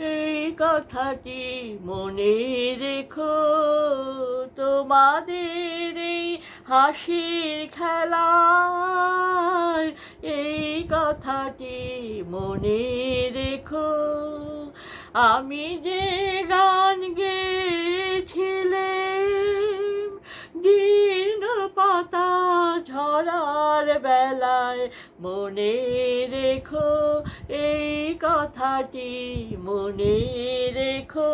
এই কথাটি মনে রেখো, তোমাদের এই হাসির খেলায় এই কথাটি মনে রেখো। আমি যে গান গেয়েছিলাম জীর্ণ পাতা ঝরার বেলায়, মনে রেখো এই কথাটি মনে রেখো।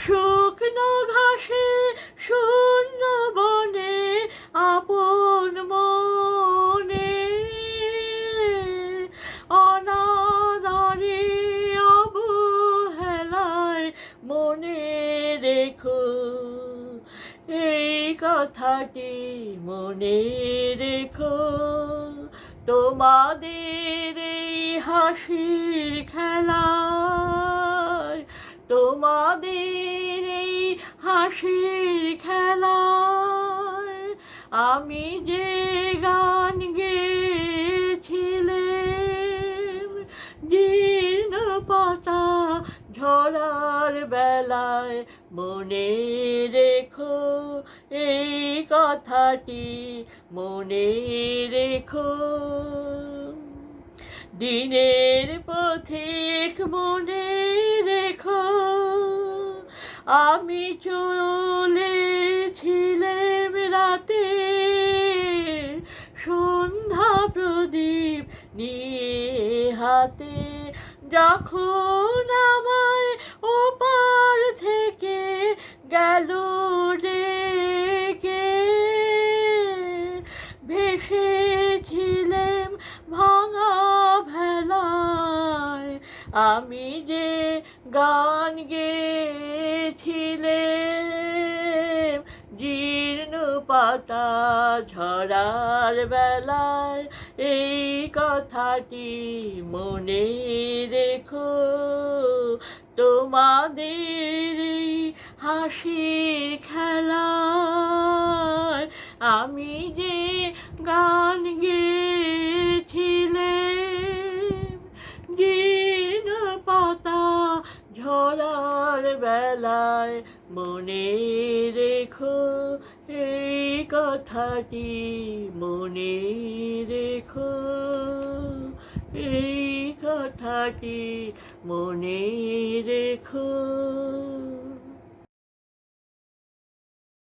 শুকনো ঘাসে শূন্য বনে আপন মনে অনাদরে অবহেলায় মনে রেখো এই কথাটি মনে রেখো। তোমাদের এই হাসির খেলায়, তোমাদের এই হাসির খেলায় আমি যে গান গেয়েছিলাম জীর্ণ পাতা ঝরার বেলায়, মনে রেখো এই কথাটি মনে রেখো। দিনের পথিক মনে রেখো, আমি চলেছিলাম রাতে সন্ধ্যা প্রদীপ নিয়ে হাতে, যখন আমায় ওপার থেকে গেল ডেকে, ভেসেছিলাম ভাঙা ভেলায় আমি যে গান গেয়েছিলাম জীর্ণ পাতা ঝরার বেলায় এই কথাটি মনে রেখো। তোমাদের এই হাসির খেলায় আমি যে গান গেয়েছিলাম জীর্ণ পাতা ঝরার বেলায়, মনে রেখো এই কথাটি মনে রেখো এই কথাটি মনে রেখো।